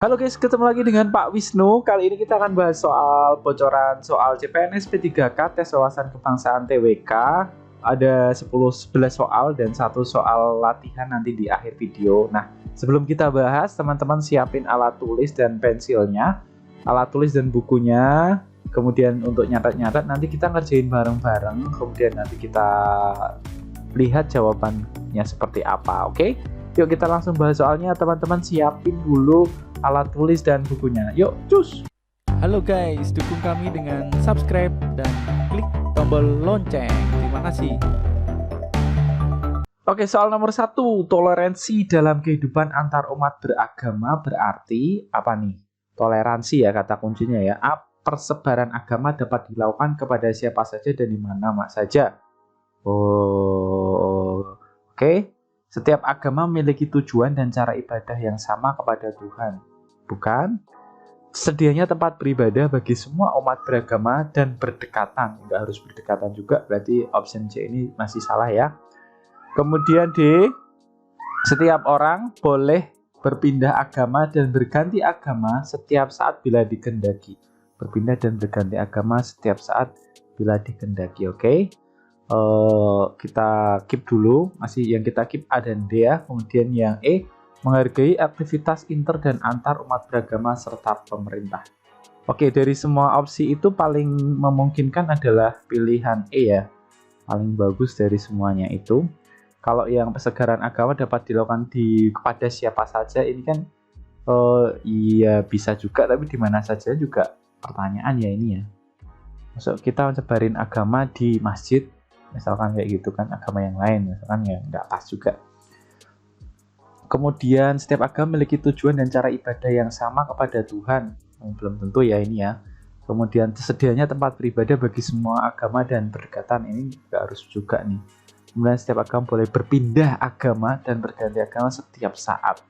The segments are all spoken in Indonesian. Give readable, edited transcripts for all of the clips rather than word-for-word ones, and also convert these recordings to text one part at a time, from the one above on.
Halo guys, ketemu lagi dengan Pak Wisnu. Kali ini kita akan bahas soal bocoran soal CPNS P3K tes wawasan kebangsaan TWK. Ada 11 soal dan satu soal latihan nanti di akhir video. Nah, sebelum kita bahas, teman-teman siapin alat tulis dan pensilnya, alat tulis dan bukunya. Kemudian untuk nyatet-nyatet nanti kita ngerjain bareng-bareng. Kemudian nanti kita lihat jawabannya seperti apa, oke? Yuk kita langsung bahas soalnya, teman-teman siapin dulu alat tulis dan bukunya. Yuk, cus! Halo guys, dukung kami dengan subscribe dan klik tombol lonceng. Terima kasih. Oke, soal nomor 1. Toleransi dalam kehidupan antar umat beragama berarti apa nih? Toleransi ya kata kuncinya ya. Persebaran agama dapat dilakukan kepada siapa saja dan di mana saja. Oke. Setiap agama memiliki tujuan dan cara ibadah yang sama kepada Tuhan. Bukan? Sedianya tempat beribadah bagi semua umat beragama dan berdekatan. Nggak harus berdekatan juga, berarti option C ini masih salah ya. Kemudian D, setiap orang boleh berpindah agama dan berganti agama setiap saat bila dikehendaki. Berpindah dan berganti agama setiap saat bila dikehendaki, oke? Kita keep dulu, masih yang kita keep A dan D ya. Kemudian yang E, menghargai aktivitas inter dan antar umat beragama serta pemerintah. Oke, dari semua opsi itu paling memungkinkan adalah pilihan E ya, paling bagus dari semuanya itu. Kalau yang persebaran agama dapat dilakukan kepada siapa saja, ini kan iya bisa juga, tapi di mana saja juga pertanyaan ya ini ya. Maksud kita menyebarin agama di masjid, misalkan kayak gitu kan, agama yang lain misalkan ya nggak pas juga. Kemudian setiap agama memiliki tujuan dan cara ibadah yang sama kepada Tuhan, belum tentu ya ini ya. Kemudian tersedianya tempat beribadah bagi semua agama dan berdekatan, ini nggak harus juga nih. Kemudian setiap agama boleh berpindah agama dan berganti agama setiap saat.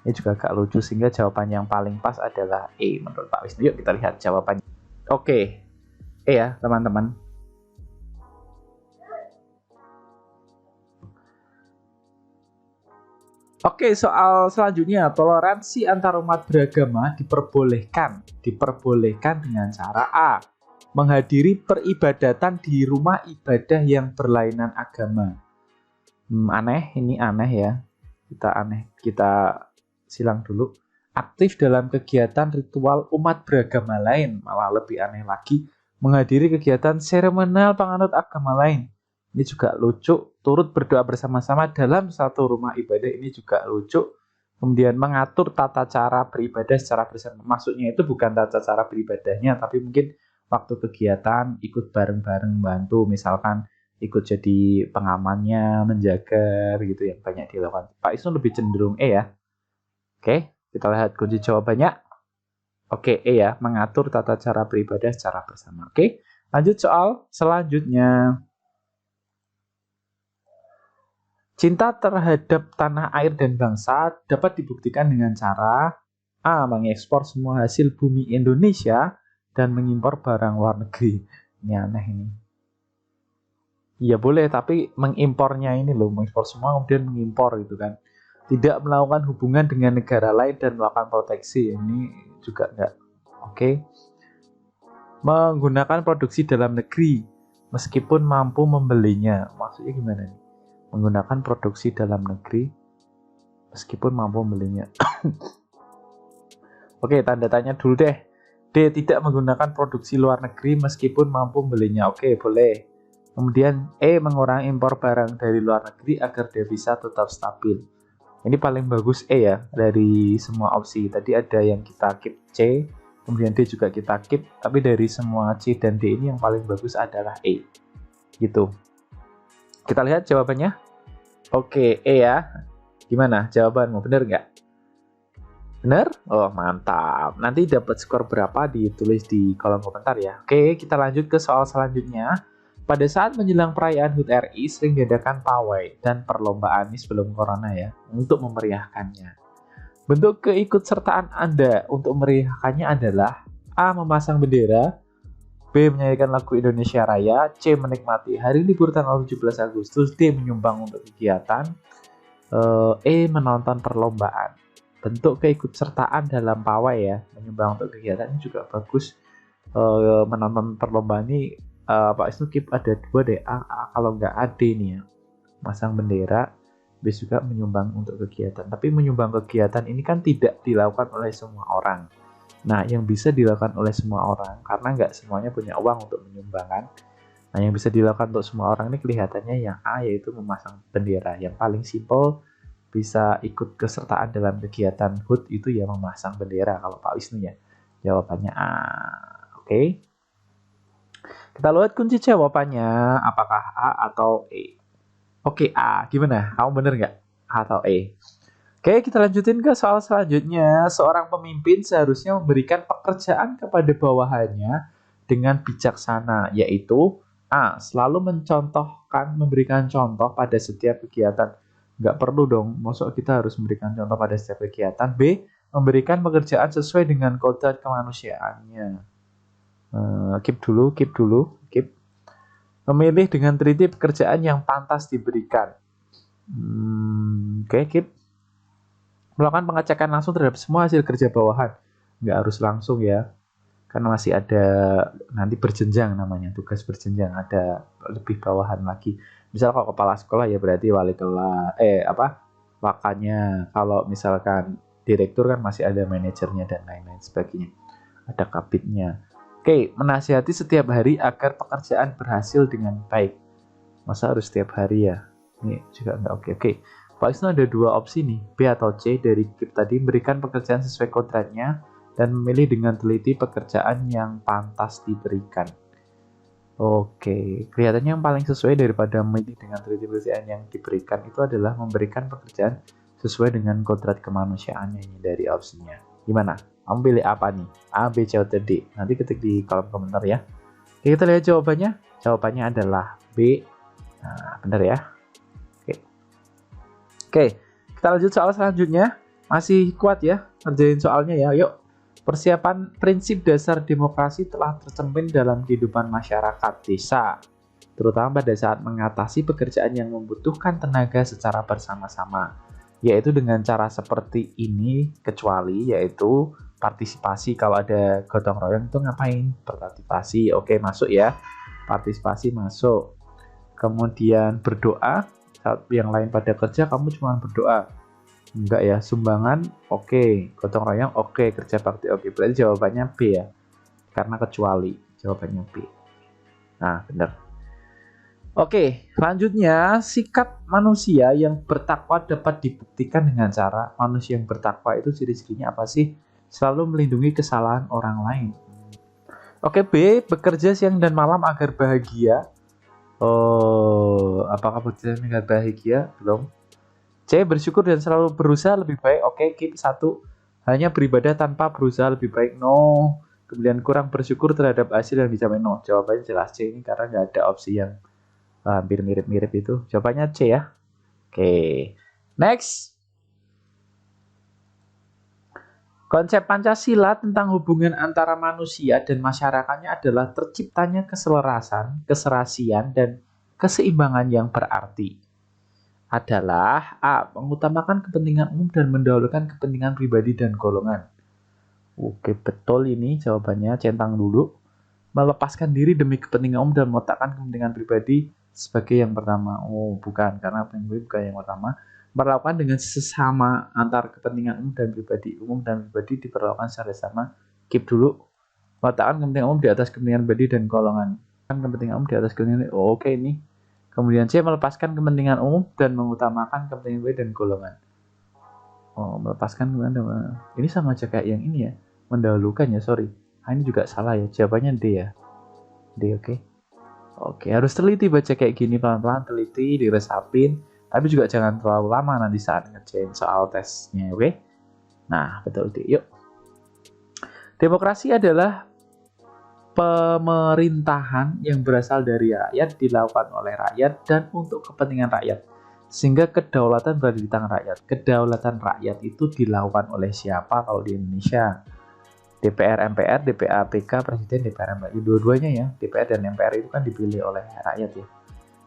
Ini juga agak lucu, sehingga jawaban yang paling pas adalah E menurut Pak Wisnu. Yuk kita lihat jawabannya. Oke, E ya teman-teman. Oke, soal selanjutnya, toleransi antar umat beragama diperbolehkan dengan cara A, menghadiri peribadatan di rumah ibadah yang berlainan agama. Aneh, ini aneh ya. Kita silang dulu. Aktif dalam kegiatan ritual umat beragama lain, malah lebih aneh lagi, menghadiri kegiatan seremonial penganut agama lain. Ini juga lucu. Turut berdoa bersama-sama dalam satu rumah ibadah, ini juga lucu. Kemudian mengatur tata cara beribadah secara bersama. Maksudnya itu bukan tata cara beribadahnya, tapi mungkin waktu kegiatan ikut bareng-bareng bantu, misalkan ikut jadi pengamannya, menjaga gitu yang banyak dilakukan. Pak Isnu lebih cenderung E ya. Oke, kita lihat kunci jawabannya. Oke, E ya, mengatur tata cara beribadah secara bersama. Oke, lanjut soal selanjutnya. Cinta terhadap tanah air dan bangsa dapat dibuktikan dengan cara A, mengekspor semua hasil bumi Indonesia dan mengimpor barang luar negeri. Ini aneh ini. Iya boleh, tapi mengimpornya ini loh, mengekspor semua kemudian mengimpor gitu kan. Tidak melakukan hubungan dengan negara lain dan melakukan proteksi. Ini juga enggak. Oke. Menggunakan produksi dalam negeri meskipun mampu membelinya. Maksudnya gimana nih? Menggunakan produksi dalam negeri meskipun mampu membelinya. Oke, tanda tanya dulu deh. D, tidak menggunakan produksi luar negeri meskipun mampu membelinya. Oke, boleh. Kemudian E, mengurangi impor barang dari luar negeri agar devisa tetap stabil. Ini paling bagus E ya dari semua opsi. Tadi ada yang kita keep C, kemudian D juga kita keep, tapi dari semua C dan D ini yang paling bagus adalah E. Gitu. Kita lihat jawabannya. Oke, E ya. Gimana jawabanmu? Bener nggak? Bener? Oh, mantap. Nanti dapat skor berapa ditulis di kolom komentar ya. Oke, kita lanjut ke soal selanjutnya. Pada saat menjelang perayaan HUT RI, sering diadakan pawai dan perlombaan ini sebelum corona ya, untuk memeriahkannya. Bentuk keikutsertaan Anda untuk memeriahkannya adalah A, memasang bendera, B, menyanyikan lagu Indonesia Raya, C, menikmati hari libur tanggal 17 Agustus, D, menyumbang untuk kegiatan, E, menonton perlombaan. bentuk keikutsertaan dalam pawai ya, menyumbang untuk kegiatannya juga bagus. Menonton perlombaan ini Pak Wisnu keep ada 2 deh, kalau nggak AD nih ya, masang bendera, bis juga menyumbang untuk kegiatan. Tapi menyumbang kegiatan ini kan tidak dilakukan oleh semua orang. Nah, yang bisa dilakukan oleh semua orang, karena nggak semuanya punya uang untuk menyumbang kan. Nah, yang bisa dilakukan untuk semua orang ini kelihatannya yang A, yaitu memasang bendera. Yang paling simple bisa ikut kesertaan dalam kegiatan HUT itu ya memasang bendera kalau Pak Wisnu ya. Jawabannya A. Oke. Kita lihat kunci jawabannya, apakah A atau E. Oke, A. Gimana? Kamu bener nggak? A atau E? Oke, kita lanjutin ke soal selanjutnya. Seorang pemimpin seharusnya memberikan pekerjaan kepada bawahannya dengan bijaksana, yaitu A. Selalu memberikan contoh pada setiap kegiatan. Nggak perlu dong, maksud kita harus memberikan contoh pada setiap kegiatan. B. Memberikan pekerjaan sesuai dengan kodrat kemanusiaannya. Keep dulu. Memilih dengan teliti pekerjaan yang pantas diberikan. Oke, keep. Melakukan pengecekan langsung terhadap semua hasil kerja bawahan. Nggak harus langsung ya, karena masih ada nanti berjenjang namanya, tugas berjenjang, ada lebih bawahan lagi. Misal kalau kepala sekolah ya berarti wali kelas, wakanya. Kalau misalkan direktur kan masih ada manajernya dan lain-lain sebagainya. Ada kabitnya. Oke, menasihati setiap hari agar pekerjaan berhasil dengan baik. Masa harus setiap hari ya? Ini juga nggak oke. Pak Wisnu ada 2 opsi nih, B atau C dari KIP tadi, memberikan pekerjaan sesuai kodratnya dan memilih dengan teliti pekerjaan yang pantas diberikan. Oke, kelihatannya yang paling sesuai daripada memilih dengan teliti pekerjaan yang diberikan itu adalah memberikan pekerjaan sesuai dengan kodrat kemanusiaannya ini dari opsinya. Gimana? Kamu pilih apa nih? A, B, C, atau D? Nanti ketik di kolom komentar ya. Oke, kita lihat jawabannya. Jawabannya adalah B. Nah, benar ya. Oke, kita lanjut soal selanjutnya. Masih kuat ya, ngerjain soalnya ya. Yuk, persiapan prinsip dasar demokrasi telah tercermin dalam kehidupan masyarakat desa, terutama pada saat mengatasi pekerjaan yang membutuhkan tenaga secara bersama-sama, yaitu dengan cara seperti ini, kecuali yaitu partisipasi. Kalau ada gotong royong itu ngapain? Partisipasi, oke masuk ya. Partisipasi masuk. Kemudian berdoa. Saat yang lain pada kerja, kamu cuma berdoa. Enggak ya, sumbangan oke, gotong royong oke, kerja bakti oke. Berarti jawabannya B ya, karena kecuali. Jawabannya B. Nah, benar. Oke, selanjutnya sikap manusia yang bertakwa dapat dibuktikan dengan cara manusia yang bertakwa itu ciri-cirinya apa sih? Selalu melindungi kesalahan orang lain. Oke, B, bekerja siang dan malam agar bahagia. Oh, apakah bekerja agar bahagia? Belum. C, bersyukur dan selalu berusaha lebih baik. Oke, keep 1. Hanya beribadah tanpa berusaha lebih baik. No. Kemudian kurang bersyukur terhadap hasil yang dicapai. No. Jawabannya jelas C ini karena nggak ada opsi yang hampir mirip-mirip itu. Jawabannya C ya. Oke. Next. Konsep Pancasila tentang hubungan antara manusia dan masyarakatnya adalah terciptanya keselarasan, keserasian, dan keseimbangan yang berarti. Adalah A. Mengutamakan kepentingan umum dan mendahulukan kepentingan pribadi dan golongan. Oke, betul ini jawabannya. Centang dulu. Melepaskan diri demi kepentingan umum dan meletakkan kepentingan pribadi sebagai yang pertama. Oh, bukan. Karena kepentingan pribadi bukan yang pertama. Berlakukan dengan sesama antar kepentingan umum dan pribadi diperlakukan secara sama. Keep dulu. Meletakkan kepentingan umum di atas kepentingan pribadi dan golongan. Kan kepentingan umum di atas kepentingan. Oh, oke ini. Kemudian C, melepaskan kepentingan umum dan mengutamakan kepentingan pribadi dan golongan. Oh, melepaskan kepentingan. Ini sama aja kayak yang ini ya. Mendahulukan ya, sorry. Nah, ini juga salah ya. Jawabannya D ya. D, oke. Oke, harus teliti baca kayak gini, pelan-pelan teliti, diresapin. Tapi juga jangan terlalu lama nanti saat ngerjain soal tesnya, oke? Nah, betul D. Yuk. Demokrasi adalah pemerintahan yang berasal dari rakyat, dilakukan oleh rakyat, dan untuk kepentingan rakyat. Sehingga kedaulatan berada di tangan rakyat. Kedaulatan rakyat itu dilakukan oleh siapa kalau di Indonesia? DPR, MPR, DPA, PK, Presiden, DPR, MPR. Dua-duanya ya, DPR dan MPR itu kan dipilih oleh rakyat ya.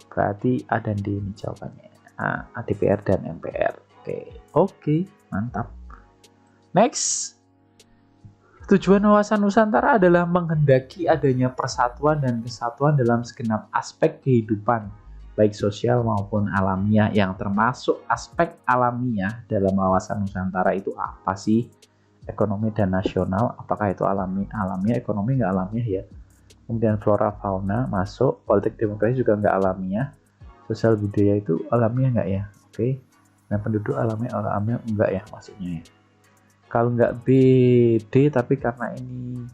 Berarti A dan D ini jawabannya. A, DPR dan MPR. Oke, mantap. Next. Tujuan wawasan Nusantara adalah menghendaki adanya persatuan dan kesatuan dalam segenap aspek kehidupan, baik sosial maupun alamiah, yang termasuk aspek alamiah dalam wawasan Nusantara itu apa sih? Ekonomi dan nasional, apakah itu alamiah, ekonomi nggak alamiah ya? Kemudian flora fauna masuk, politik demokrasi juga nggak alamiah, sosial budaya itu alamiah nggak ya? Oke. Nah, penduduk alamiah enggak ya maksudnya ya. Kalau nggak B, D, tapi karena ini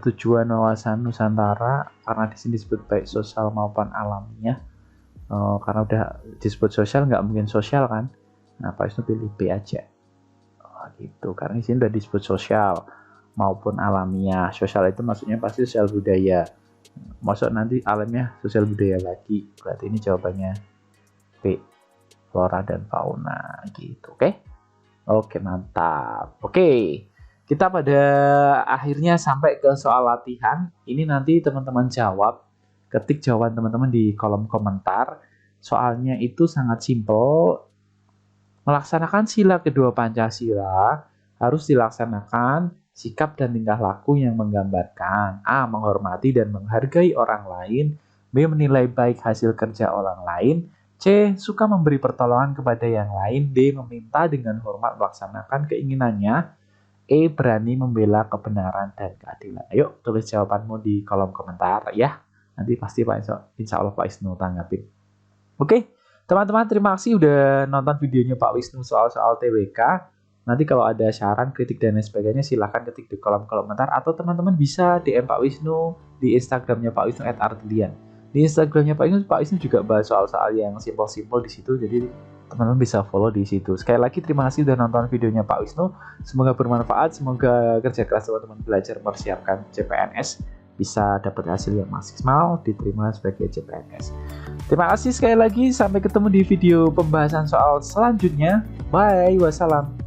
tujuan wawasan Nusantara, karena di sini disebut baik sosial maupun alamiah, karena udah disebut sosial nggak mungkin sosial kan. Nah, Pak Wisnu pilih B aja. Gitu, karena di sini udah disebut sosial maupun alamiah. Sosial itu maksudnya pasti sosial budaya. Masuk nanti alamiah sosial budaya lagi. Berarti ini jawabannya B, flora dan fauna gitu. Oke, mantap. Oke, kita pada akhirnya sampai ke soal latihan. Ini nanti teman-teman jawab, ketik jawaban teman-teman di kolom komentar. Soalnya itu sangat simpel. Melaksanakan sila kedua Pancasila harus dilaksanakan sikap dan tingkah laku yang menggambarkan A. Menghormati dan menghargai orang lain, B. Menilai baik hasil kerja orang lain, C. Suka memberi pertolongan kepada yang lain, D. Meminta dengan hormat melaksanakan keinginannya, E. Berani membela kebenaran dan keadilan. Ayo tulis jawabanmu di kolom komentar ya. Nanti pasti insya Allah Pak Wisnu tanggapin. Oke, teman-teman terima kasih udah nonton videonya Pak Wisnu soal-soal TWK. Nanti kalau ada saran, kritik, dan lain sebagainya silahkan ketik di kolom komentar. Atau teman-teman bisa DM Pak Wisnu di Instagramnya Pak Wisnu @artilian. Di Instagramnya Pak Wisnu juga bahas soal-soal yang simpel-simpel di situ. Jadi teman-teman bisa follow di situ. Sekali lagi terima kasih sudah nonton videonya Pak Wisnu. Semoga bermanfaat. Semoga kerja keras teman-teman belajar mempersiapkan CPNS bisa dapat hasil yang maksimal, diterima sebagai CPNS. Terima kasih sekali lagi. Sampai ketemu di video pembahasan soal selanjutnya. Bye. Wassalam.